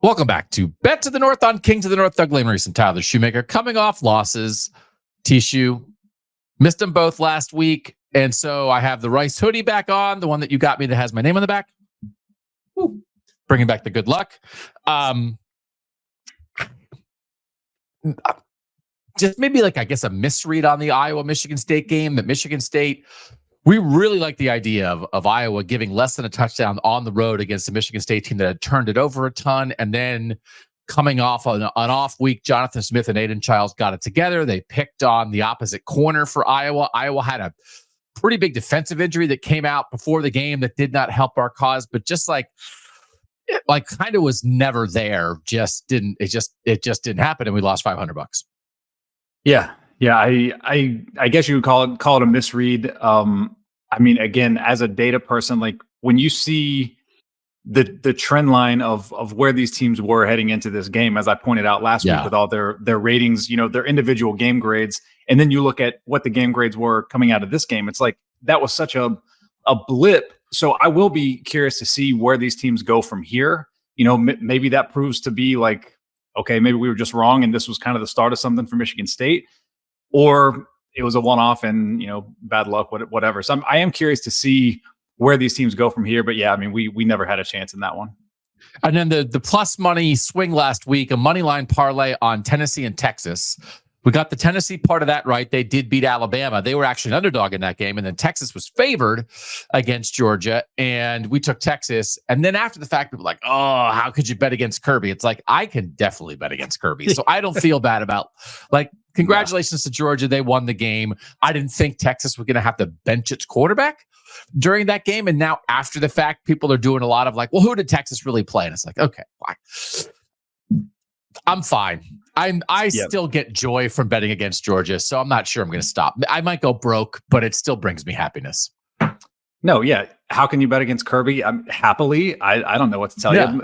Welcome back to Bet to the North on King to the North. Doug Lesmerises and Tyler Shoemaker coming off losses. Tishu missed them both last week. And so I have the Rice hoodie back on, the one that you got me that has my name on the back. Woo. Bringing back the good luck. Just maybe like, I guess, a misread on the Iowa-Michigan State game. That Michigan State, we really like the idea of Iowa giving less than a touchdown on the road against the Michigan State team that had turned it over a ton. And then coming off an off week, Jonathan Smith and Aiden Childs got it together. They picked on the opposite corner for Iowa. Iowa had a pretty big defensive injury that came out before the game that did not help our cause, but just like kind of was never there. It just didn't happen. And we lost $500. Yeah. I guess you would call it a misread. I mean, again, as a data person, like when you see the trend line of where these teams were heading into this game, as I pointed out last week with all their ratings, their individual game grades, and then you look at what the game grades were coming out of this game, it's like that was such a blip. So I will be curious to see where these teams go from here. Maybe that proves to be like, okay, maybe we were just wrong and this was kind of the start of something for Michigan State, or it was a one-off and, bad luck, whatever. So I am curious to see where these teams go from here. But yeah, I mean, we never had a chance in that one. And then the plus money swing last week, a money line parlay on Tennessee and Texas. We got the Tennessee part of that right. They did beat Alabama. They were actually an underdog in that game. And then Texas was favored against Georgia. And we took Texas. And then after the fact, people were like, oh, how could you bet against Kirby? It's like, I can definitely bet against Kirby. So I don't feel bad about, congratulations to Georgia. They won the game. I didn't think Texas was going to have to bench its quarterback during that game. And now after the fact, people are doing a lot of well, who did Texas really play? And it's like, okay, fine. I'm fine. I still get joy from betting against Georgia, so I'm not sure I'm going to stop. I might go broke, but it still brings me happiness. No, yeah. How can you bet against Kirby? Happily. I don't know what to tell you.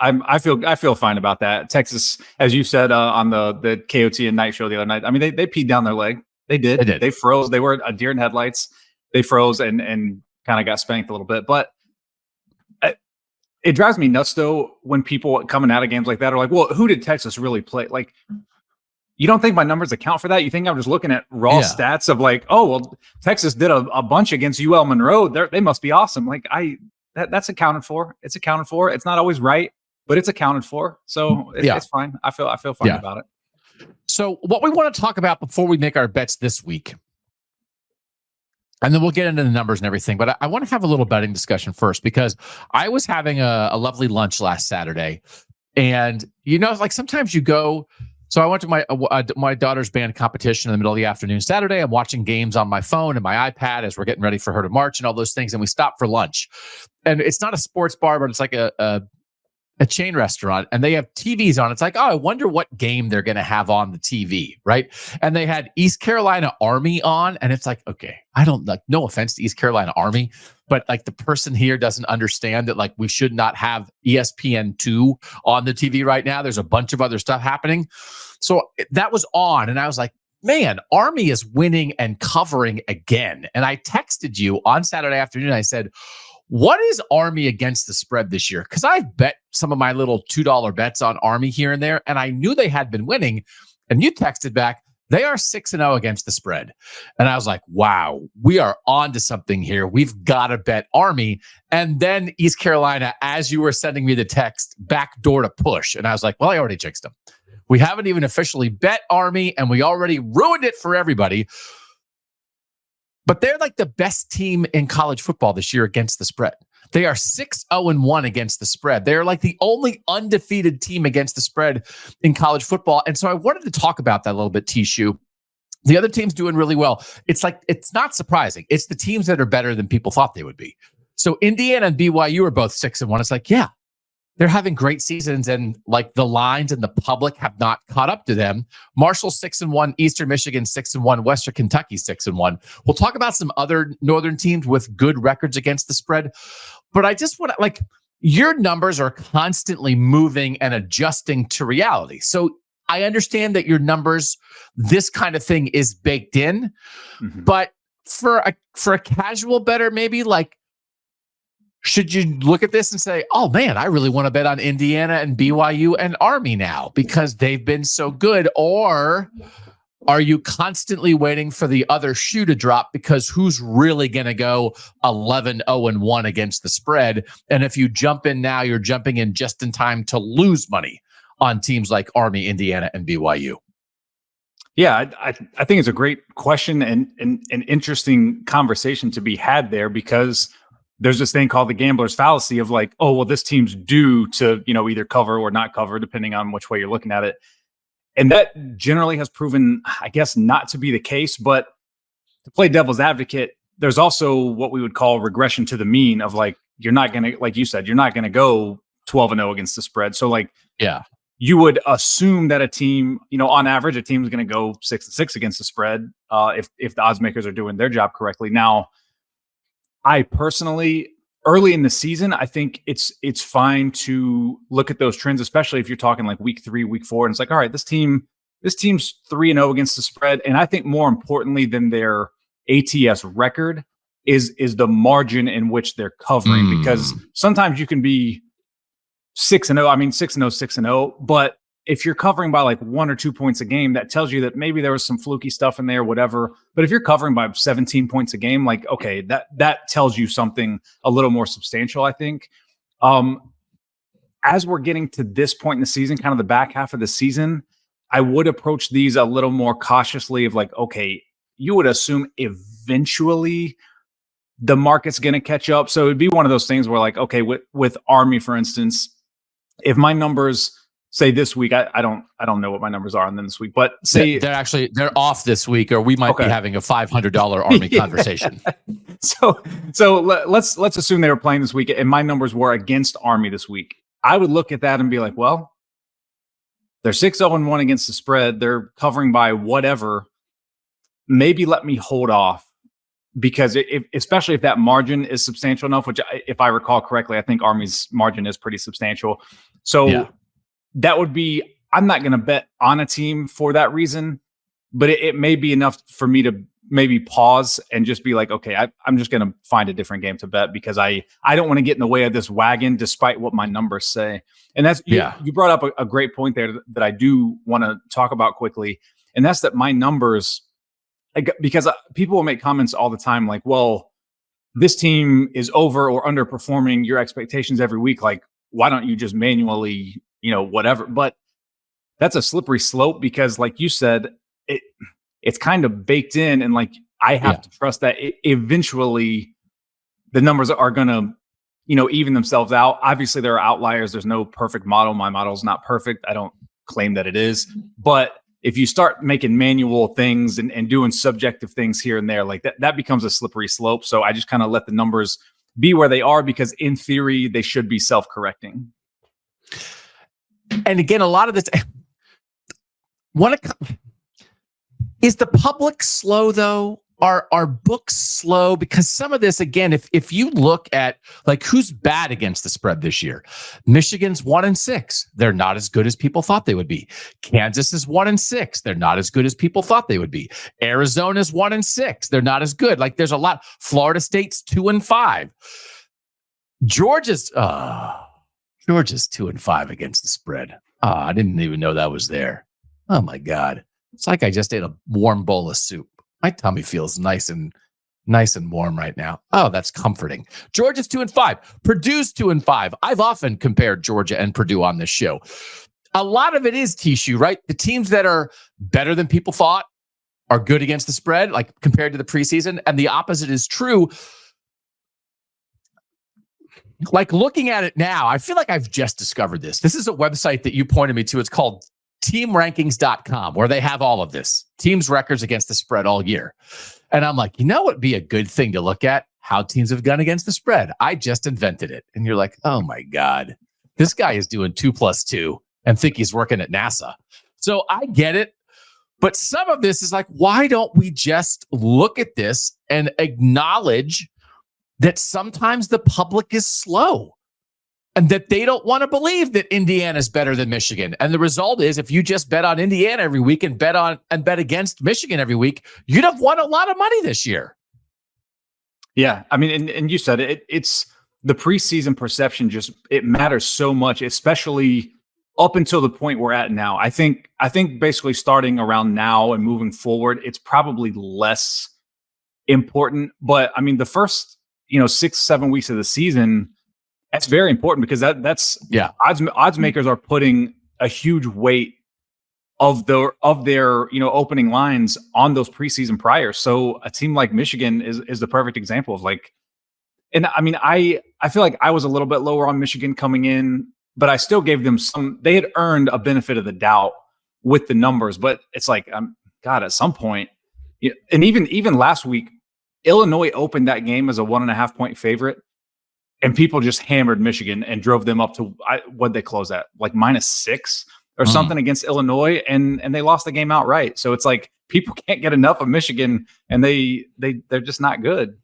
I feel fine about that. Texas, as you said on the KOT and Night Show the other night. I mean, they peed down their leg. They did. They froze. They were a deer in headlights. They froze and kind of got spanked a little bit, but. It drives me nuts, though, when people coming out of games like that are like, well, who did Texas really play? Like, you don't think my numbers account for that? You think I'm just looking at raw stats of like, oh, well, Texas did a bunch against UL Monroe. They must be awesome. Like, that's accounted for. It's accounted for. It's not always right, but it's accounted for. So it's fine. I feel fine about it. So what we want to talk about before we make our bets this week, and then we'll get into the numbers and everything. But I want to have a little betting discussion first, because I was having a lovely lunch last Saturday. And, sometimes you go. So I went to my daughter's band competition in the middle of the afternoon Saturday. I'm watching games on my phone and my iPad as we're getting ready for her to march and all those things. And we stopped for lunch. And it's not a sports bar, but it's like a chain restaurant, and they have TVs on. It's like, oh, I wonder what game they're going to have on the TV, right? And they had East Carolina Army on, and it's like, okay, I don't no offense to East Carolina Army, but the person here doesn't understand that we should not have ESPN2 on the TV right now. There's a bunch of other stuff happening. So that was on, and I was like, man, Army is winning and covering again. And I texted you on Saturday afternoon. I said, what is Army against the spread this year? Because I've bet some of my little $2 bets on Army here and there, and I knew they had been winning. And you texted back, they are 6-0 against the spread. And I was like, wow, we are on to something here. We've got to bet Army. And then East Carolina, as you were sending me the text, backdoor to push. And I was like, well, I already jinxed them. We haven't even officially bet Army, and we already ruined it for everybody. But they're the best team in college football this year against the spread. They are 6-0-1 against the spread. They're the only undefeated team against the spread in college football. And so I wanted to talk about that a little bit, Tishu. The other team's doing really well. It's not surprising. It's the teams that are better than people thought they would be. So Indiana and BYU are both 6-1. It's like, yeah, they're having great seasons, and the lines and the public have not caught up to them. Marshall 6-1, Eastern Michigan 6-1, Western Kentucky 6-1. We'll talk about some other Northern teams with good records against the spread. But I just want to your numbers are constantly moving and adjusting to reality. So I understand that your numbers, this kind of thing is baked in, but for a casual bettor, maybe should you look at this and say, oh man, I really want to bet on Indiana and BYU and Army now because they've been so good? Or are you constantly waiting for the other shoe to drop because who's really going to go 11-0-1 against the spread? And if you jump in now, you're jumping in just in time to lose money on teams like Army, Indiana, and BYU. Yeah, I think it's a great question and an interesting conversation to be had there, because there's this thing called the gambler's fallacy of like, oh, well, this team's due to, either cover or not cover, depending on which way you're looking at it. And that generally has proven, I guess, not to be the case. But to play devil's advocate, there's also what we would call regression to the mean of like, you're not going to, like you said, you're not going to go 12-0 against the spread. So like, yeah, you would assume that a team, on average, a team is going to go 6-6 against the spread if the odds makers are doing their job correctly. Now, I personally, early in the season, I think it's fine to look at those trends, especially if you're talking like week 3, week 4, and it's like, all right, this team's 3-0 against the spread, and I think more importantly than their ATS record is the margin in which they're covering, because sometimes you can be 6-0. I mean, 6-0, 6-0, but if you're covering by like 1 or 2 points a game, that tells you that maybe there was some fluky stuff in there, whatever. But if you're covering by 17 points a game, like, okay, that tells you something a little more substantial, I think. As we're getting to this point in the season, kind of the back half of the season, I would approach these a little more cautiously of like, okay, you would assume eventually the market's going to catch up. So it'd be one of those things where like, okay, with Army, for instance, if my numbers say this week, I don't know what my numbers are on them this week, but say they're off this week, or we might be having a $500 Army conversation. So let's assume they were playing this week and my numbers were against Army this week. I would look at that and be like, well, they're 6-0-1 against the spread. They're covering by whatever. Maybe let me hold off, because especially if that margin is substantial enough, which if I recall correctly, I think Army's margin is pretty substantial. So that would be, I'm not going to bet on a team for that reason, but it may be enough for me to maybe pause and just be like, okay, I'm just going to find a different game to bet, because I don't want to get in the way of this wagon despite what my numbers say. And that's, you brought up a great point there that I do want to talk about quickly. And that's that my numbers, because people will make comments all the time like, well, this team is over or underperforming your expectations every week. Like, why don't you just manually, whatever? But that's a slippery slope, because like you said, it's kind of baked in, and like I have to trust that eventually the numbers are going to, even themselves out. Obviously there are outliers. There's no perfect model. My model is not perfect. I don't claim that it is, but if you start making manual things and doing subjective things here and there, like that becomes a slippery slope. So I just kind of let the numbers be where they are, because in theory they should be self-correcting. And again, a lot of this, is the public slow though? Are books slow? Because some of this, again, if you look at like who's bad against the spread this year, Michigan's 1-6. They're not as good as people thought they would be. Kansas is 1-6. They're not as good as people thought they would be. Arizona's 1-6. They're not as good. Like there's a lot. Florida State's 2-5. Georgia's 2-5 against the spread. I didn't even know that was there. Oh my God. It's like I just ate a warm bowl of soup. My tummy feels nice and warm right now. Oh, that's comforting. Georgia's 2-5. Purdue's 2-5. I've often compared Georgia and Purdue on this show. A lot of it is Tishu, right? The teams that are better than people thought are good against the spread, like compared to the preseason, and the opposite is true. Like looking at it now, I feel like I've just discovered this. This is a website that you pointed me to. It's called teamrankings.com, where they have all of this teams' records against the spread all year. And I'm like, what would be a good thing to look at? How teams have gone against the spread. I just invented it. And you're like, oh my God, this guy is doing 2+2 and think he's working at NASA. So I get it. But some of this is like, why don't we just look at this and acknowledge that sometimes the public is slow? And that they don't want to believe that Indiana is better than Michigan. And the result is, if you just bet on Indiana every week and bet against Michigan every week, you'd have won a lot of money this year. Yeah. I mean, and you said it's the preseason perception it matters so much, especially up until the point we're at now. I think basically starting around now and moving forward, it's probably less important. But I mean, the first 6-7 weeks of the season, that's very important because that's odds makers are putting a huge weight of their opening lines on those preseason priors. So a team like Michigan is the perfect example of like, and I mean, I feel like I was a little bit lower on Michigan coming in, but I still gave them they had earned a benefit of the doubt with the numbers, but it's like, God, at some point, and even last week, Illinois opened that game as a 1.5 point favorite, and people just hammered Michigan and drove them up to what they close at, like -6 or something against Illinois, and they lost the game outright. So it's like people can't get enough of Michigan, and they're just not good.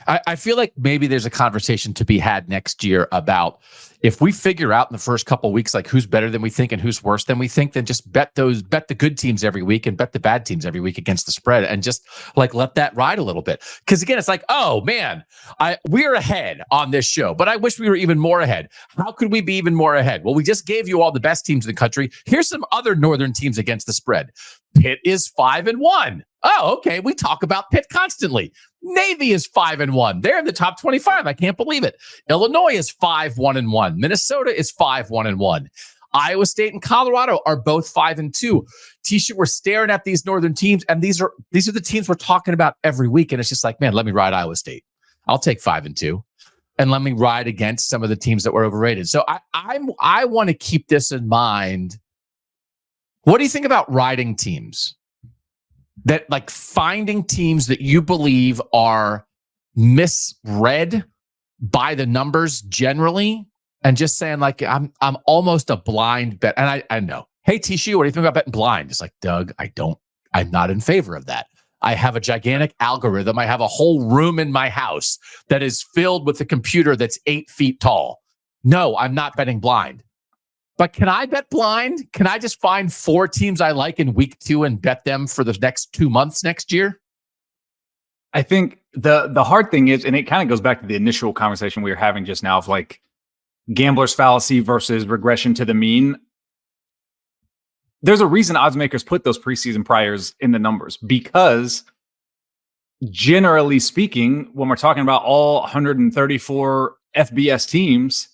I feel like maybe there's a conversation to be had next year about if we figure out in the first couple of weeks like who's better than we think and who's worse than we think, then just bet the good teams every week and bet the bad teams every week against the spread and just like let that ride a little bit. Because again, it's like, oh man, we're ahead on this show, but I wish we were even more ahead. How could we be even more ahead? Well, we just gave you all the best teams in the country. Here's some other northern teams against the spread. Pitt is 5-1. Oh, okay. We talk about Pitt constantly. Navy is 5-1. They're in the top 25. I can't believe it. Illinois is 5-1-1. Minnesota is 5-1-1. Iowa State and Colorado are both 5-2. Tisha, we're staring at these northern teams, and these are the teams we're talking about every week. And it's just like, man, let me ride Iowa State. I'll take 5-2, and let me ride against some of the teams that were overrated. So I want to keep this in mind. What do you think about riding teams? That like finding teams that you believe are misread by the numbers generally, and just saying like I'm almost a blind bet. And I know, hey Tishu, what do you think about betting blind? It's like, Doug, I'm not in favor of that. I have a gigantic algorithm. I have a whole room in my house that is filled with a computer that's 8 feet tall. No, I'm not betting blind. But can I bet blind? Can I just find 4 teams I like in week 2 and bet them for the next 2 months next year? I think the hard thing is, and it kind of goes back to the initial conversation we were having just now of like gambler's fallacy versus regression to the mean. There's a reason odds makers put those preseason priors in the numbers, because generally speaking, when we're talking about all 134 FBS teams,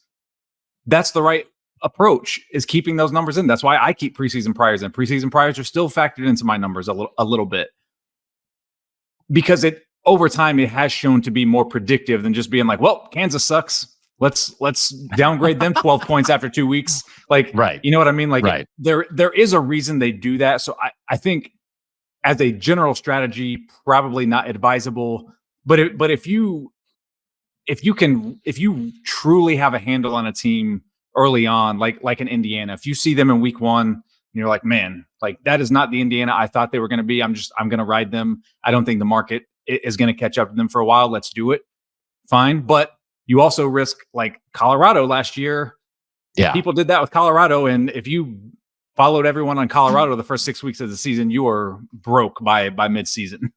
that's the right approach, is keeping those numbers in. That's why I keep preseason priors in. Preseason priors are still factored into my numbers a little bit, because over time it has shown to be more predictive than just being like, well, Kansas sucks. Let's downgrade them 12 points after 2 weeks. Like, right. You know what I mean? Like, right. There is a reason they do that. So I think as a general strategy, probably not advisable. But if you truly have a handle on a team early on, like in Indiana, if you see them in week 1 and you're like, man, like that is not the Indiana I thought they were going to be. I'm going to ride them. I don't think the market is going to catch up to them for a while. Let's do it. Fine. But you also risk, like Colorado last year. Yeah. People did that with Colorado. And if you followed everyone on Colorado the first 6 weeks of the season, you were broke by mid-season.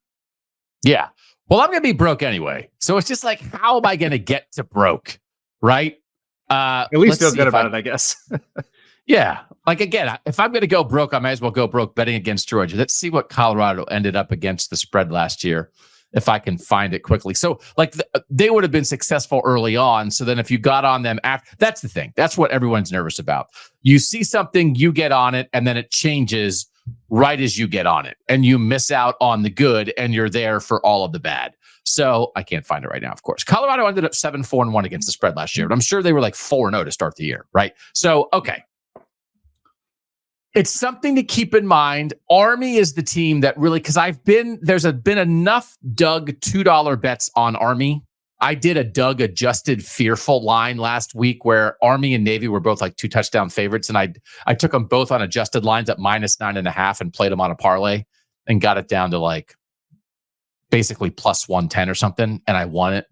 Yeah. Well, I'm going to be broke anyway. So it's just like, how am I going to get to broke? Right. At least feel good about it, I guess. Yeah. Like, again, if I'm going to go broke, I might as well go broke betting against Georgia. Let's see what Colorado ended up against the spread last year, if I can find it quickly. So, like, they would have been successful early on. So then if you got on them after, that's the thing. That's what everyone's nervous about. You see something, you get on it, and then it changes right as you get on it. And you miss out on the good, and you're there for all of the bad. So I can't find it right now, of course. Colorado ended up 7-4-1 against the spread last year, but I'm sure they were like 4-0 to start the year, right? So, okay. It's something to keep in mind. Army is the team that really, because there's been enough Doug $2 bets on Army. I did a Doug adjusted fearful line last week where Army and Navy were both like 2 touchdown favorites. And I took them both on adjusted lines at -9.5 and played them on a parlay and got it down to like basically plus 110 or something. And I won it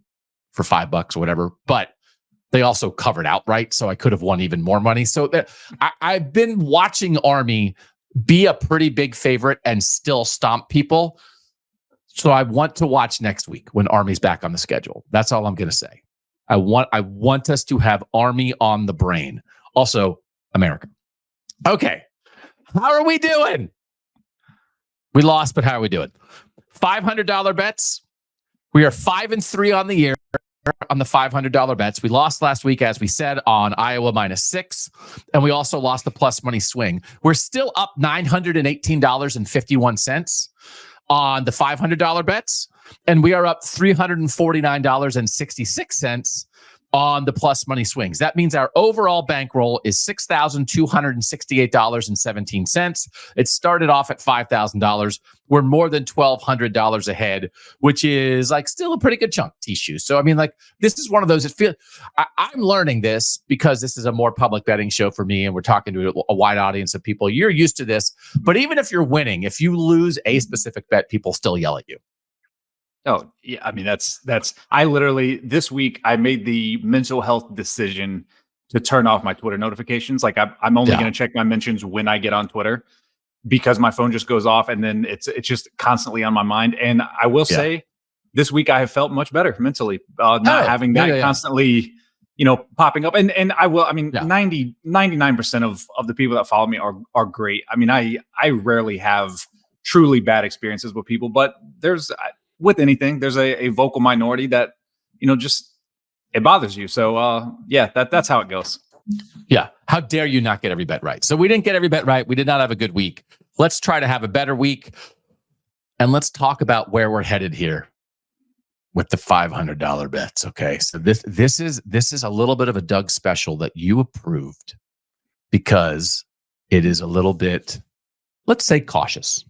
for $5 or whatever. But they also covered outright, so I could have won even more money. So I've been watching Army be a pretty big favorite and still stomp people. So I want to watch next week when Army's back on the schedule. That's all I'm going to say. I want us to have Army on the brain. Also, America. Okay. How are we doing? We lost, but how are we doing? $500 bets. We are 5-3 on the year on the $500 bets. We lost last week, as we said, on Iowa -6, and we also lost the plus money swing. We're still up $918.51 on the $500 bets, and we are up $349.66 on the plus money swings. That means our overall bankroll is $6,268.17. It started off at $5,000. We're more than $1,200 ahead, which is like still a pretty good chunk, T-Shoe. So, I mean, like, this is one of those, I'm learning this because this is a more public betting show for me, and we're talking to a wide audience of people. You're used to this, but even if you're winning, if you lose a specific bet, people still yell at you. Oh, yeah. I mean, I literally, this week, I made the mental health decision to turn off my Twitter notifications. Like, I'm only going to check my mentions when I get on Twitter, because my phone just goes off, and then it's just constantly on my mind. And I will say, this week I have felt much better mentally, not having that constantly, popping up. And I will, 99% of the people that follow me are great. I mean, I rarely have truly bad experiences with people, but with anything, there's a vocal minority that, just it bothers you. So that's how it goes. Yeah. How dare you not get every bet right? So we didn't get every bet right. We did not have a good week. Let's try to have a better week. And let's talk about where we're headed here with the $500 bets. Okay. So this is a little bit of a Doug special that you approved, because it is a little bit, let's say, cautious.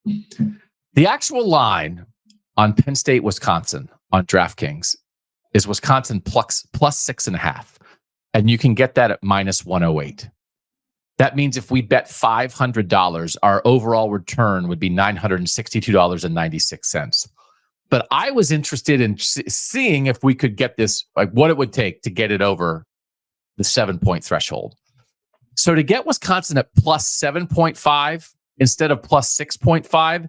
The actual line on Penn State-Wisconsin on DraftKings is Wisconsin plus 6.5. And you can get that at -108. That means if we bet $500, our overall return would be $962.96. But I was interested in seeing if we could get this, like what it would take to get it over the 7-point threshold. So to get Wisconsin at plus 7.5 instead of plus 6.5,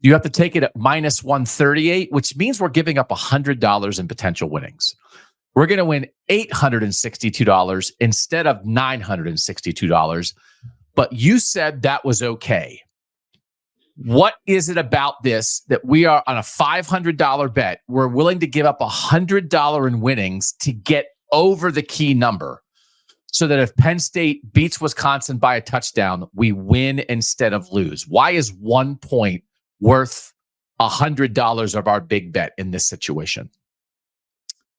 you have to take it at -138, which means we're giving up $100 in potential winnings. We're going to win $862 instead of $962. But you said that was okay. What is it about this that we are on a $500 bet? We're willing to give up $100 in winnings to get over the key number, so that if Penn State beats Wisconsin by a touchdown, we win instead of lose. Why is 1 point worth $100 of our big bet in this situation?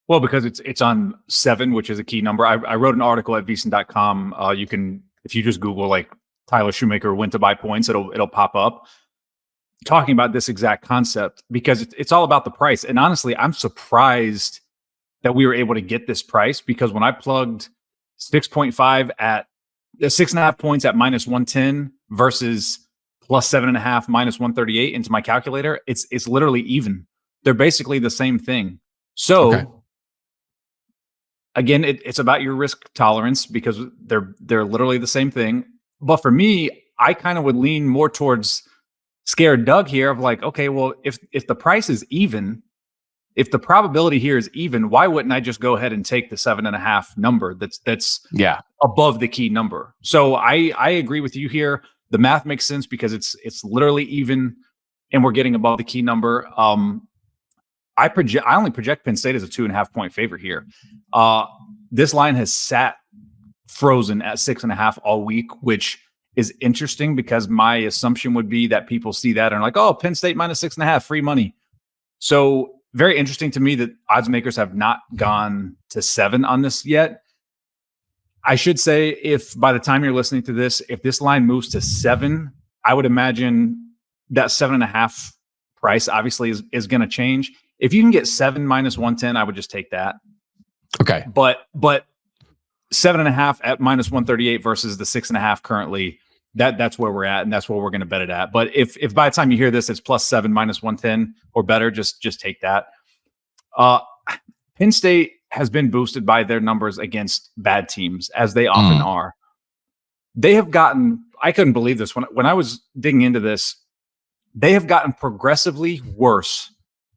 Well, because it's on 7, which is a key number. I wrote an article at vsin.com. You can, if you just Google like Tyler Shoemaker when to buy points, it'll pop up, talking about this exact concept, because it's all about the price. And honestly, I'm surprised that we were able to get this price, because when I plugged 6.5 at 6.5 points at -110 versus plus 7.5 -138 into my calculator, it's literally even. They're basically the same thing. So again, it's about your risk tolerance, because they're literally the same thing. But for me, I kind of would lean more towards scared Doug here of like, okay, well, if the price is even, if the probability here is even, why wouldn't I just go ahead and take the 7.5 number that's above the key number? So I agree with you here. The math makes sense because it's literally even, and we're getting above the key number. I only project Penn State as a 2.5 point favorite here. This line has sat frozen at 6.5 all week, which is interesting, because my assumption would be that people see that and are like, oh, Penn State -6.5, free money. So very interesting to me that odds makers have not gone to 7 on this yet. I should say, if by the time you're listening to this, if this line moves to 7, I would imagine that 7.5 price obviously is going to change. If you can get 7 -110, I would just take that. Okay. But 7.5 at -138 versus the 6.5 currently, that's where we're at, and that's where we're going to bet it at. But if by the time you hear this, it's plus 7 -110 or better, just take that. Penn State has been boosted by their numbers against bad teams, as they often are. They have gotten, I couldn't believe this when I was digging into this, they have gotten progressively worse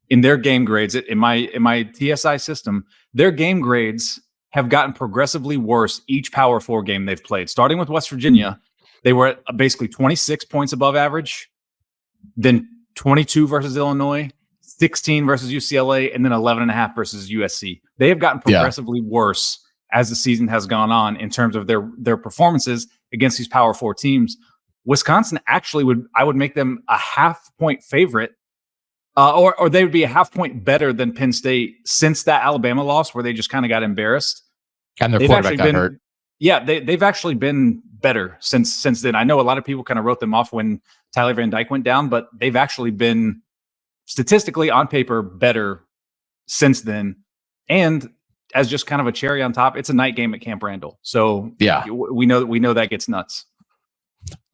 in their game grades in my TSI system, their game grades have gotten progressively worse each Power 4 game they've played. Starting with West Virginia, they were at basically 26 points above average, then 22 versus Illinois, 16 versus UCLA, and then 11.5 versus USC. They have gotten progressively worse as the season has gone on in terms of their performances against these Power 4 teams. Wisconsin actually I would make them a half-point favorite, or they would be a half-point better than Penn State since that Alabama loss where they just kind of got embarrassed. And their quarterback got hurt. Yeah, they've actually been better since then. I know a lot of people kind of wrote them off when Tyler Van Dyke went down, but they've actually been statistically on paper better since then. And as just kind of a cherry on top, it's a night game at Camp Randall. So we know that gets nuts.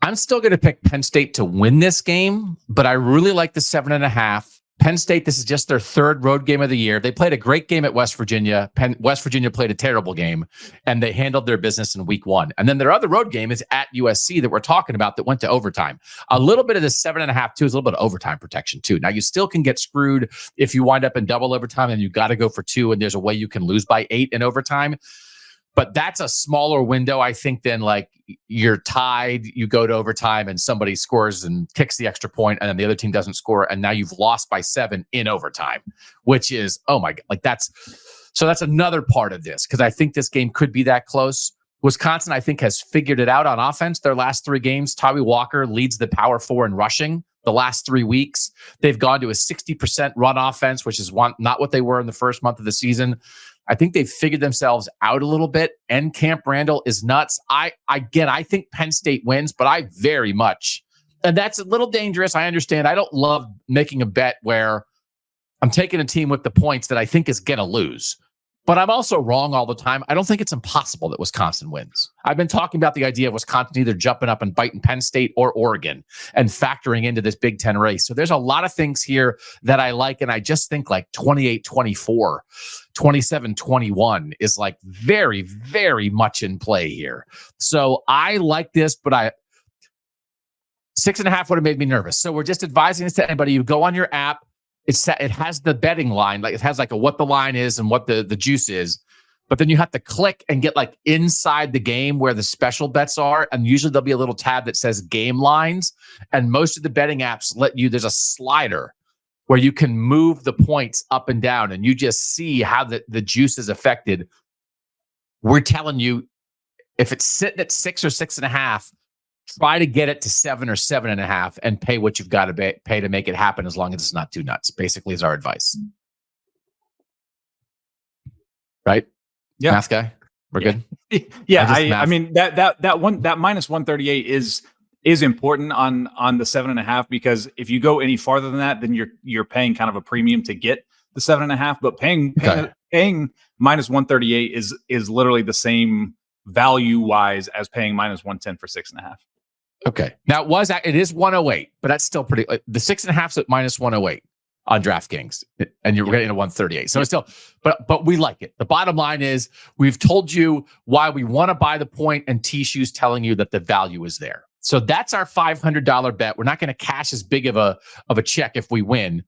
I'm still going to pick Penn State to win this game, but I really like the 7.5. Penn State, this is just their third road game of the year. They played a great game at West Virginia. West Virginia played a terrible game, and they handled their business in week 1. And then their other road game is at USC that we're talking about that went to overtime. A little bit of the 7.5 too is a little bit of overtime protection too. Now, you still can get screwed if you wind up in double overtime and you got to go for 2, and there's a way you can lose by 8 in overtime. But that's a smaller window, I think, than like you're tied, you go to overtime and somebody scores and kicks the extra point, and then the other team doesn't score, and now you've lost by 7 in overtime, which is, oh my God, like that's another part of this, because I think this game could be that close. Wisconsin, I think, has figured it out on offense. Their last 3 games, Tommy Walker leads the Power 4 in rushing. The last 3 weeks, they've gone to a 60% run offense, which is not what they were in the first month of the season. I think they've figured themselves out a little bit, and Camp Randall is nuts. I think Penn State wins, but I very much, and that's a little dangerous. I understand. I don't love making a bet where I'm taking a team with the points that I think is going to lose. But I'm also wrong all the time. I don't think it's impossible that Wisconsin wins. I've been talking about the idea of Wisconsin either jumping up and biting Penn State or Oregon and factoring into this Big Ten race. So there's a lot of things here that I like, and I just think like 28-24, 27-21 is like very, very much in play here. So I like this, but 6.5 would have made me nervous. So we're just advising this to anybody. You go on your app. It has the betting line, like it has like what the line is and what the juice is, but then you have to click and get like inside the game where the special bets are, and usually there'll be a little tab that says game lines, and most of the betting apps there's a slider where you can move the points up and down, and you just see how the juice is affected. We're telling you, if it's sitting at 6 or 6.5, try to get it to 7 or 7.5 and pay what you've got to pay to make it happen, as long as it's not too nuts, basically, is our advice. Right? Yeah. Math guy? We're good? Yeah. I mean, that minus 138 is important on the 7.5, because if you go any farther than that, then you're paying kind of a premium to get the 7.5, but paying minus 138 is literally the same value wise as paying minus 110 for 6.5. Okay. Now it is 108, but that's still pretty. The 6.5's at minus 108 on DraftKings, and you're getting a 138. So it's still, but we like it. The bottom line is we've told you why we want to buy the point, and T-Shoe's telling you that the value is there. So that's our $500 bet. We're not going to cash as big of a check if we win,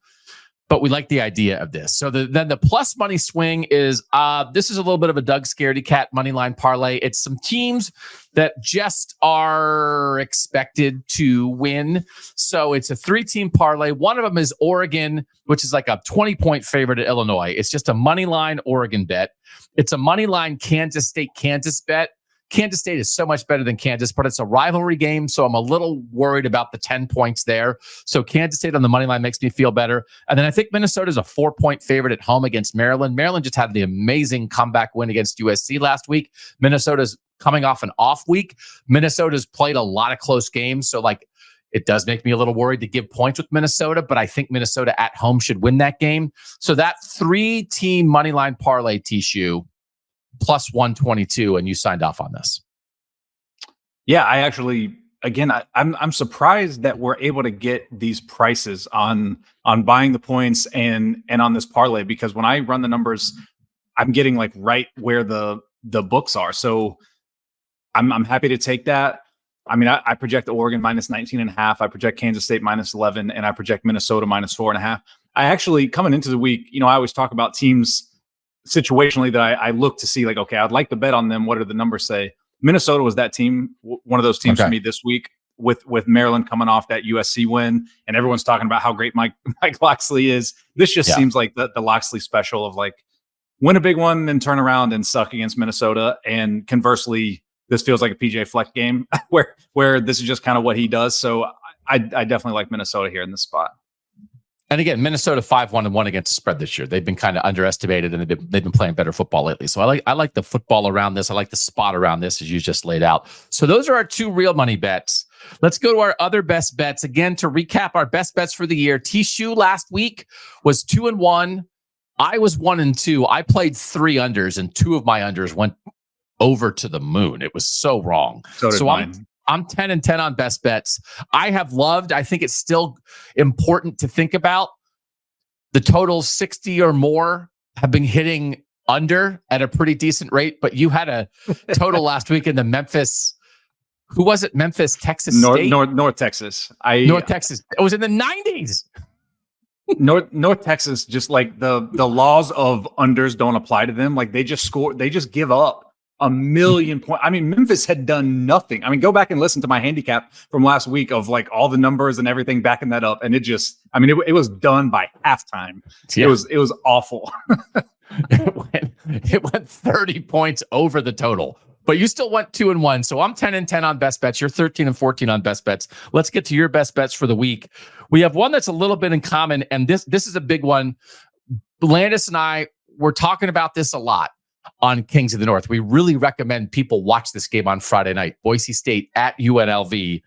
but we like the idea of this. So then the plus money swing is, this is a little bit of a Doug Scaredy Cat money line parlay. It's some teams that just are expected to win. So it's a 3-team parlay. One of them is Oregon, which is like a 20-point favorite at Illinois. It's just a money line Oregon bet. It's a money line Kansas bet. Kansas State is so much better than Kansas, but it's a rivalry game, so I'm a little worried about the 10 points there. So Kansas State on the money line makes me feel better. And then I think Minnesota is a 4-point favorite at home against Maryland. Maryland just had the amazing comeback win against USC last week. Minnesota's coming off an off week. Minnesota's played a lot of close games, so like it does make me a little worried to give points with Minnesota, but I think Minnesota at home should win that game. So that 3-team money line parlay, T-Shoe, plus 122, and you signed off on this. Yeah, I actually, again, I'm surprised that we're able to get these prices on buying the points and on this parlay, because when I run the numbers, I'm getting like right where the books are. So I'm happy to take that. I mean, I project Oregon minus 19.5. I project Kansas State minus 11, and I project Minnesota minus 4.5. I actually, coming into the week, I always talk about teams situationally that I look to see, like, okay, I'd like to bet on them. What do the numbers say? Minnesota was that team, one of those teams for me this week, with Maryland coming off that USC win, and everyone's talking about how great Mike Locksley is. This just seems like the Locksley special of like win a big one, then turn around and suck against Minnesota. And conversely, this feels like a PJ Fleck game where this is just kind of what he does. So I definitely like Minnesota here in this spot. And again, Minnesota 5-1-1 against the spread this year. They've been kind of underestimated, and they've been playing better football lately. So I like the football around this. I like the spot around this, as you just laid out. So those are our two real money bets. Let's go to our other best bets. Again, to recap our best bets for the year. T-Shoe last week was 2-1. I was 1-2. I played 3 unders, and 2 of my unders went over to the moon. It was so wrong. So did mine. I'm 10-10 on best bets. I think it's still important to think about the totals 60 or more have been hitting under at a pretty decent rate, but you had a total last week in the Memphis. Who was it? Memphis, Texas State? North Texas. North Texas. It was in the 90s. North Texas, just like the laws of unders don't apply to them. Like they just give up a million points. I mean, Memphis had done nothing. I mean, go back and listen to my handicap from last week of like all the numbers and everything, backing that up. And it it was done by halftime. Yeah. It was awful. It went 30 points over the total, but you still went 2-1. So I'm 10-10 on best bets. You're 13-14 on best bets. Let's get to your best bets for the week. We have one that's a little bit in common, and this is a big one. Landis and I were talking about this a lot on Kings of the North. We really recommend people watch this game on Friday night. Boise State at UNLV.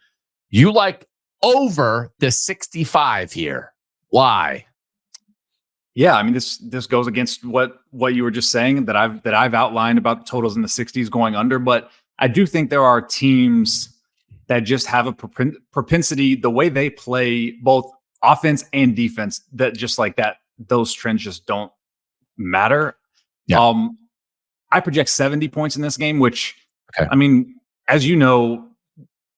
You like over the 65 here. Why? Yeah, I mean, this goes against what you were just saying that I've outlined about totals in the 60s going under. But I do think there are teams that just have a propensity, the way they play both offense and defense, that just like that, those trends just don't matter. Yeah. I project 70 points in this game, which, I mean, as you know,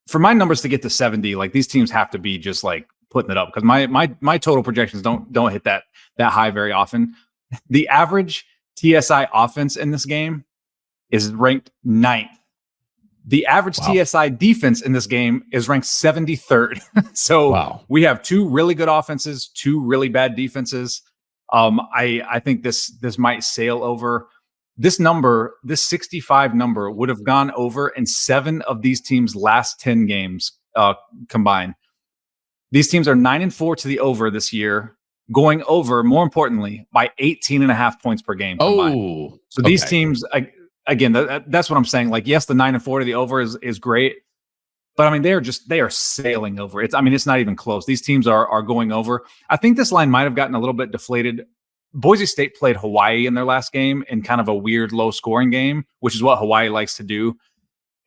for my numbers to get to 70, like these teams have to be just like putting it up, because my total projections don't hit that high very often. The average TSI offense in this game is ranked 9th. The average TSI defense in this game is ranked 73rd. So we have 2 really good offenses, 2 really bad defenses. I think this might sail over. This 65 number would have gone over in 7 of these teams' last 10 games combined. These teams are 9-4 to the over this year, going over, more importantly, by 18.5 points per game combined. So these teams, again, that's what I'm saying. Like, yes, the 9-4 to the over is great, but I mean, they are sailing over. It's not even close. These teams are going over. I think this line might have gotten a little bit deflated. Boise State played Hawaii in their last game in kind of a weird low scoring game, which is what Hawaii likes to do.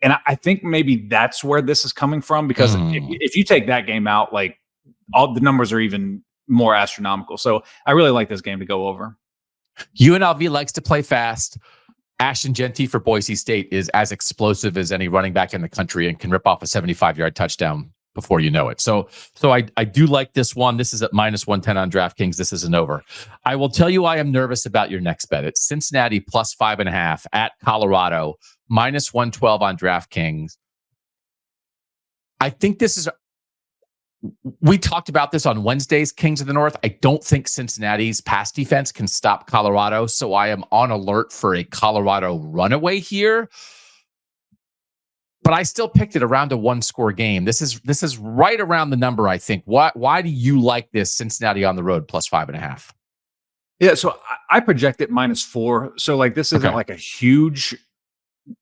And I think maybe that's where this is coming from, because if you take that game out, like all the numbers are even more astronomical. So I really like this game to go over. UNLV likes to play fast. Ashton Genty for Boise State is as explosive as any running back in the country and can rip off a 75-yard touchdown before you know it. So I do like this one. This is at -110 on DraftKings. This is an over. I will tell you I am nervous about your next bet. It's Cincinnati +5.5 at Colorado, -112 on DraftKings. I think this is... We talked about this on Wednesday's Kings of the North. I don't think Cincinnati's pass defense can stop Colorado, so I am on alert for a Colorado runaway here. But I still picked it around a 1-score game. This is right around the number, I think. Why do you like this Cincinnati on the road +5.5? Yeah, so I project it -4. So like this isn't like a huge,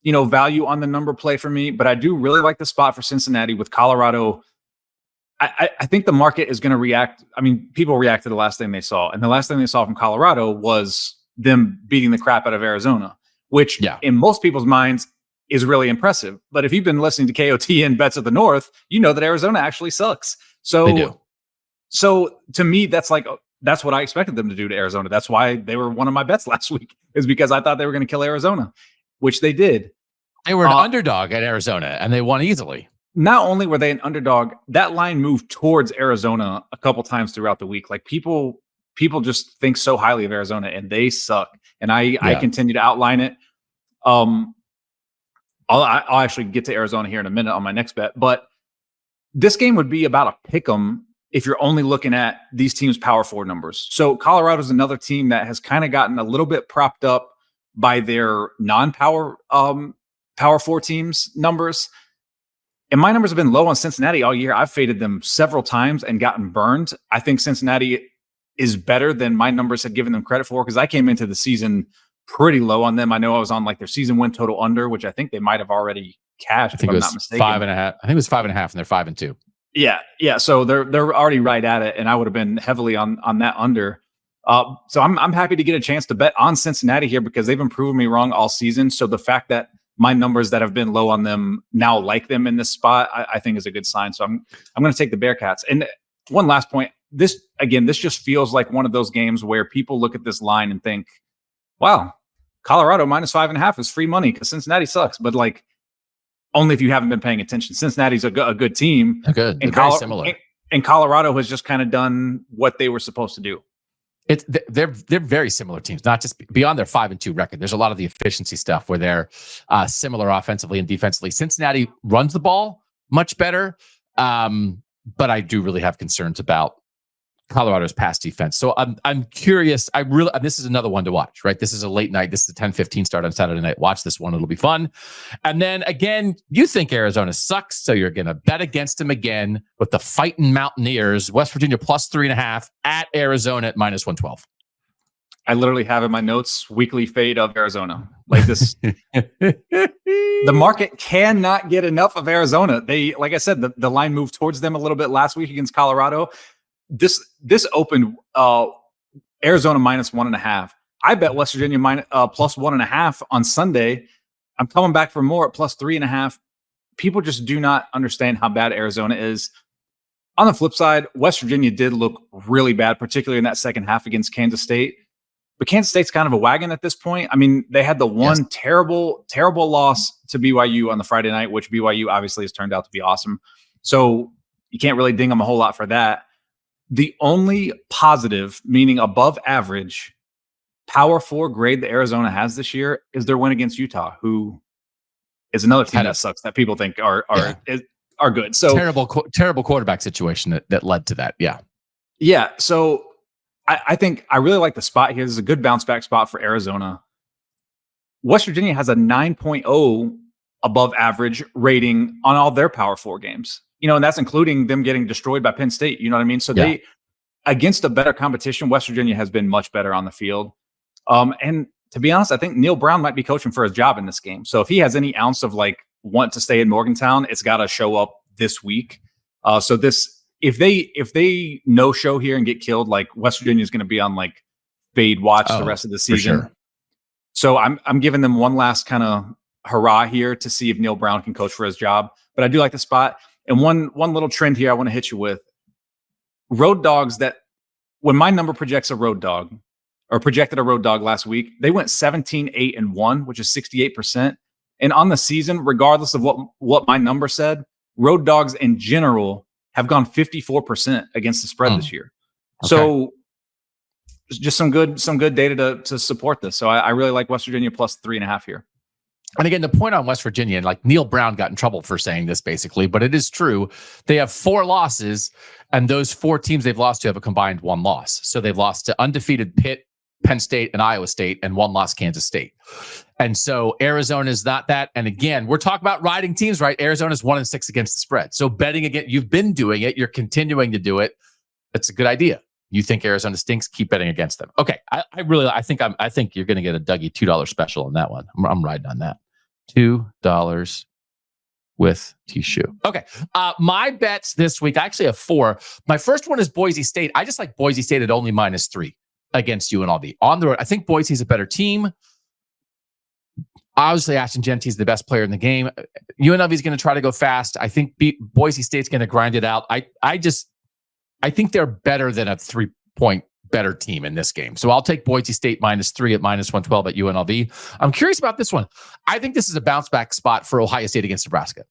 value on the number play for me, but I do really like the spot for Cincinnati with Colorado. I think the market is going to react. I mean, people react to the last thing they saw, and the last thing they saw from Colorado was them beating the crap out of Arizona, which in most people's minds is really impressive. But if you've been listening to KOT and Bets of the North, you know that Arizona actually sucks. So they do. So to me, that's what I expected them to do to Arizona. That's why they were one of my bets last week, is because I thought they were going to kill Arizona, which they did. They were an underdog at Arizona, and they won easily. Not only were they an underdog, that line moved towards Arizona a couple times throughout the week. Like people people just think so highly of Arizona, and they suck. And I continue to outline it. I'll actually get to Arizona here in a minute on my next bet, but this game would be about a pick 'em if you're only looking at these teams' Power 4 numbers. So Colorado's another team that has kind of gotten a little bit propped up by their non-power Power 4 teams' numbers. And my numbers have been low on Cincinnati all year. I've faded them several times and gotten burned. I think Cincinnati is better than my numbers had given them credit for, because I came into the season pretty low on them. I know I was on like their season win total under, which I think they might have already cashed. I think if it I'm was not mistaken. 5.5. I think it was 5.5, and they're 5-2. Yeah. So they're already right at it, and I would have been heavily on that under. So I'm happy to get a chance to bet on Cincinnati here because they've been proving me wrong all season. So the fact that my numbers that have been low on them now like them in this spot, I think is a good sign. So I'm going to take the Bearcats. And one last point. This just feels like one of those games where people look at this line and think, wow, Colorado minus 5.5 is free money because Cincinnati sucks. But like, only if you haven't been paying attention. Cincinnati's a good team. They're good. They're very similar. And Colorado has just kind of done what they were supposed to do. They're very similar teams, not just beyond their 5-2 record. There's a lot of the efficiency stuff where they're similar offensively and defensively. Cincinnati runs the ball much better, but I do really have concerns about Colorado's pass defense. So I'm curious. This is another one to watch, right? This is a late night. This is a 10:15 start on Saturday night. Watch this one. It'll be fun. And then again, you think Arizona sucks, so you're going to bet against them again with the Fighting Mountaineers, West Virginia plus 3.5 at Arizona at minus 112. I literally have in my notes weekly fade of Arizona. Like this, the market cannot get enough of Arizona. They, like I said, the line moved towards them a little bit last week against Colorado. This opened Arizona minus 1.5. I bet West Virginia plus 1.5 on Sunday. I'm coming back for more at plus 3.5. People just do not understand how bad Arizona is. On the flip side, West Virginia did look really bad, particularly in that second half against Kansas State. But Kansas State's kind of a wagon at this point. I mean, they had the one terrible loss to BYU on the Friday night, which BYU obviously has turned out to be awesome. So you can't really ding them a whole lot for that. The only positive, meaning above average, Power 4 grade that Arizona has this year is their win against Utah, who is another team that sucks that people think are good. So terrible quarterback situation that led to that. Yeah. So I think I really like the spot here. This is a good bounce back spot for Arizona. West Virginia has a 9.0 above average rating on all their Power 4 games. And that's including them getting destroyed by Penn State. You know what I mean? So they, against a better competition, West Virginia has been much better on the field. And to be honest, I think Neil Brown might be coaching for his job in this game. So if he has any ounce of like want to stay in Morgantown, it's got to show up this week. So if they no show here and get killed, like West Virginia is going to be on like fade watch the rest of the season. Sure. So I'm giving them one last kind of hurrah here to see if Neil Brown can coach for his job. But I do like the spot. And one little trend here I want to hit you with. Road dogs that, when my number projects a road dog, or projected a road dog last week, they went 17-8-1, which is 68%. And on the season, regardless of what my number said, road dogs in general have gone 54% against the spread this year. Okay. So just some good data to support this. So I really like West Virginia plus 3.5 here. And again, the point on West Virginia, and like Neil Brown got in trouble for saying this basically, but it is true. They have 4 losses, and those 4 teams they've lost to have a combined 1 loss. So they've lost to undefeated Pitt, Penn State, and Iowa State, and 1 loss Kansas State. And so Arizona is not that. And again, we're talking about riding teams, right? Arizona's 1-6 against the spread. So betting again, you've been doing it. You're continuing to do it. It's a good idea. You think Arizona stinks? Keep betting against them. Okay, I think you're going to get a Dougie $2 special on that one. I'm riding on that. $2 with T-shoe. Okay, my bets this week, I actually have 4. My first one is Boise State. I just like Boise State at only -3 against UNLV on the road. I think Boise's a better team. Obviously, Ashton Genty's the best player in the game. UNLV is going to try to go fast. I think Boise State's going to grind it out. I think they're better than a 3-point better team in this game. So I'll take Boise State -3 at -112 at UNLV. I'm curious about this one. I think this is a bounce back spot for Ohio State against Nebraska.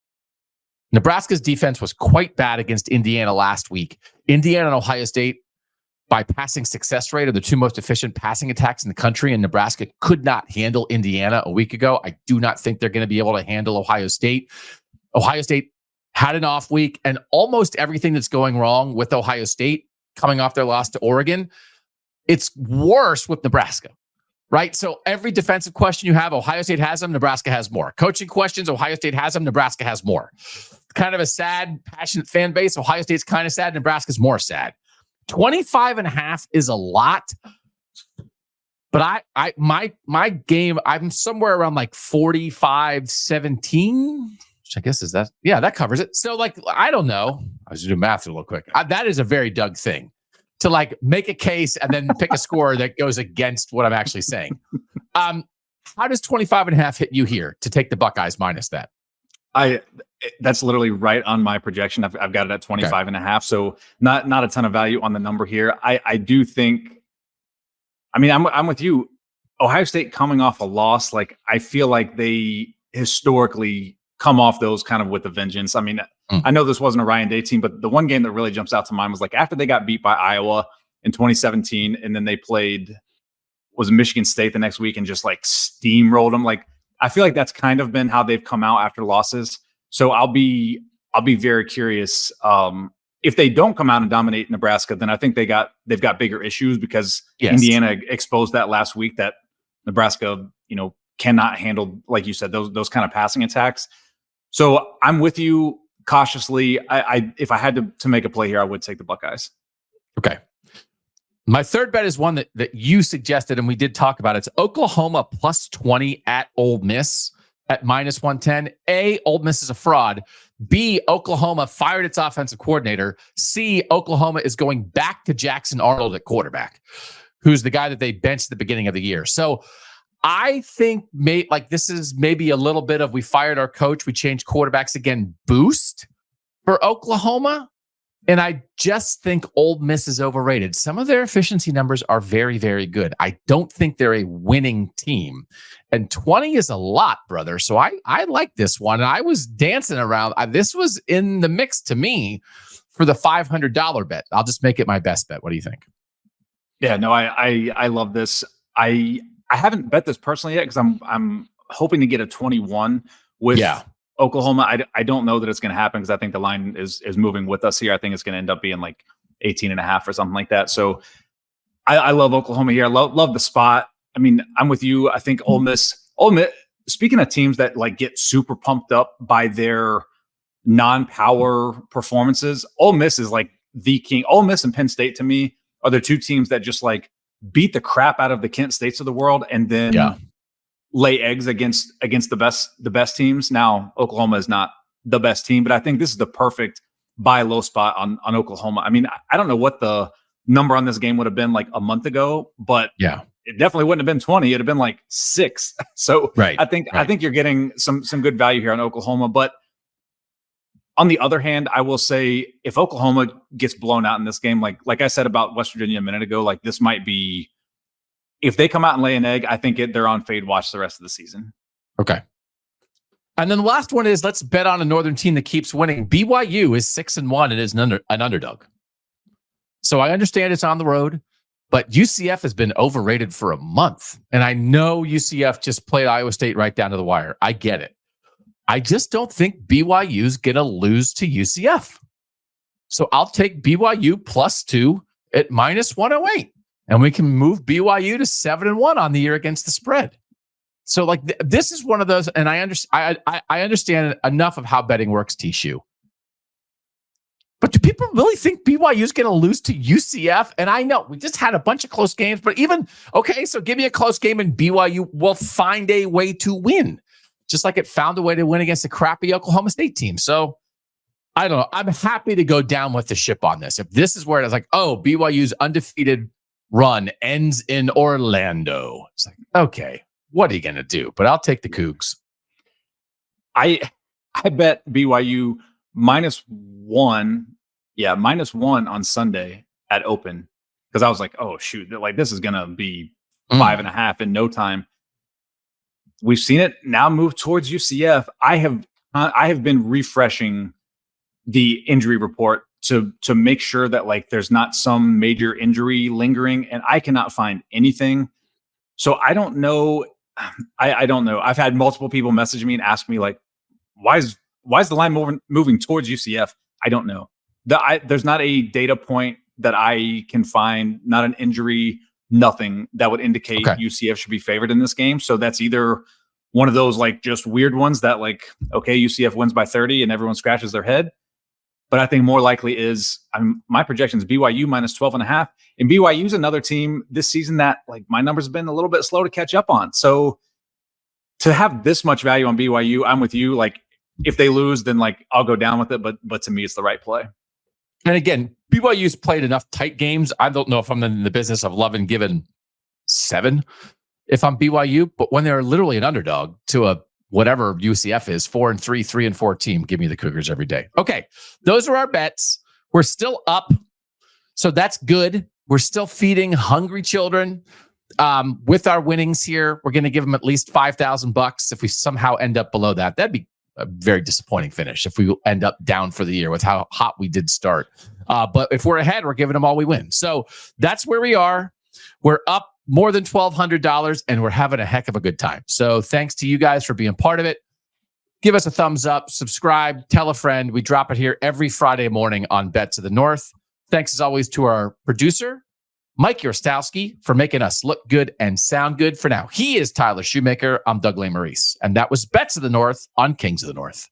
Nebraska's defense was quite bad against Indiana last week. Indiana and Ohio State, by passing success rate are the two most efficient passing attacks in the country, and Nebraska could not handle Indiana a week ago. I do not think they're going to be able to handle Ohio State. Ohio State had an off week, and almost everything that's going wrong with Ohio State coming off their loss to Oregon, it's worse with Nebraska, right? So every defensive question you have, Ohio State has them, Nebraska has more. Coaching questions, Ohio State has them, Nebraska has more. Kind of a sad, passionate fan base. Ohio State's kind of sad, Nebraska's more sad. 25.5 is a lot, but my game, I'm somewhere around like 45-17, which I guess is that. Yeah, that covers it. So like, I don't know. I was doing math a little quick. That is a very Doug thing to like make a case and then pick a score that goes against what I'm actually saying. How does 25.5 hit you here to take the Buckeyes minus that? That's literally right on my projection. I've got it at 25.5. So not a ton of value on the number here. I do think, I mean, I'm with you. Ohio State coming off a loss, like I feel like they historically come off those kind of with a vengeance. I mean, I know this wasn't a Ryan Day team, but the one game that really jumps out to mind was like after they got beat by Iowa in 2017, and then they played, was Michigan State the next week and just like steamrolled them. Like, I feel like that's kind of been how they've come out after losses. So I'll be very curious. If they don't come out and dominate Nebraska, then I think they've got bigger issues because Indiana exposed that last week that Nebraska, cannot handle, like you said, those kind of passing attacks. So I'm with you cautiously. If I had to make a play here, I would take the Buckeyes. Okay. My third bet is one that you suggested, and we did talk about it. It's Oklahoma plus 20 at Ole Miss at minus 110. A, Ole Miss is a fraud. B, Oklahoma fired its offensive coordinator. C, Oklahoma is going back to Jackson Arnold at quarterback, who's the guy that they benched at the beginning of the year. So I think this is maybe a little bit of we fired our coach, we changed quarterbacks again boost for Oklahoma. And I just think Ole Miss is overrated. Some of their efficiency numbers are very, very good. I don't think they're a winning team. And 20 is a lot, brother. So I like this one. And I was dancing around. This was in the mix to me for the $500 bet. I'll just make it my best bet. What do you think? Yeah, no, I love this. I haven't bet this personally yet because I'm hoping to get a 21 with Oklahoma. I don't know that it's going to happen because I think the line is moving with us here. I think it's going to end up being like 18.5 or something like that. So I love Oklahoma here. I love the spot. I mean, I'm with you. I think Ole Miss, speaking of teams that like get super pumped up by their non-power performances, Ole Miss is like the king. Ole Miss and Penn State to me are the two teams that just like beat the crap out of the Kent States of the world and then lay eggs against the best teams. Now, Oklahoma is not the best team, but I think this is the perfect buy low spot on Oklahoma. I mean, I don't know what the number on this game would have been like a month ago, but it definitely wouldn't have been 20. It'd have been like 6. So I think you're getting some good value here on Oklahoma. But on the other hand, I will say if Oklahoma gets blown out in this game, like I said about West Virginia a minute ago, like this might be, if they come out and lay an egg, I think they're on fade watch the rest of the season. Okay. And then the last one is let's bet on a Northern team that keeps winning. BYU is 6-1 and is an underdog. So I understand it's on the road, but UCF has been overrated for a month. And I know UCF just played Iowa State right down to the wire. I get it. I just don't think BYU's going to lose to UCF. So I'll take BYU +2 at minus 108. And we can move BYU to 7-1 on the year against the spread. So like this is one of those, and I understand enough of how betting works, T-Shoe. But do people really think BYU is going to lose to UCF? And I know we just had a bunch of close games, but so give me a close game and BYU will find a way to win. Just like it found a way to win against a crappy Oklahoma State team. So I don't know. I'm happy to go down with the ship on this. If this is where it's like, BYU's undefeated run ends in Orlando. It's like, okay, what are you going to do? But I'll take the Cougs. I bet BYU -1. Yeah, -1 on Sunday at open. Because I was like, oh, shoot, like this is going to be 5.5 in no time. We've seen it now move towards UCF. I have been refreshing the injury report to make sure that like there's not some major injury lingering, and I cannot find anything. So I don't know. I don't know. I've had multiple people message me and ask me like, why is the line moving towards UCF? I don't know. There's not a data point that I can find, not an injury, nothing that would indicate UCF should be favored in this game. So that's either one of those like just weird ones that like, okay, UCF wins by 30 and everyone scratches their head. But I think more likely is my projection is BYU minus 12.5. And BYU is another team this season that like my numbers have been a little bit slow to catch up on. So to have this much value on BYU, I'm with you. Like if they lose, then like I'll go down with it. But to me, it's the right play. And again, BYU's played enough tight games. I don't know if I'm in the business of loving giving 7 if I'm BYU, but when they're literally an underdog to a whatever UCF is, 4-3, 3-4 team, give me the Cougars every day. Okay, those are our bets. We're still up, so that's good. We're still feeding hungry children with our winnings here. We're going to give them at least $5,000. If we somehow end up below that, that'd be a very disappointing finish if we end up down for the year with how hot we did start. But if we're ahead, we're giving them all we win. So that's where we are. We're up more than $1,200 and we're having a heck of a good time. So thanks to you guys for being part of it. Give us a thumbs up, subscribe, tell a friend. We drop it here every Friday morning on Bets of the North. Thanks as always to our producer, Mike Yorstowski, for making us look good and sound good. For now, he is Tyler Shoemaker. I'm Doug Lesmerises. And that was Bets of the North on Kings of the North.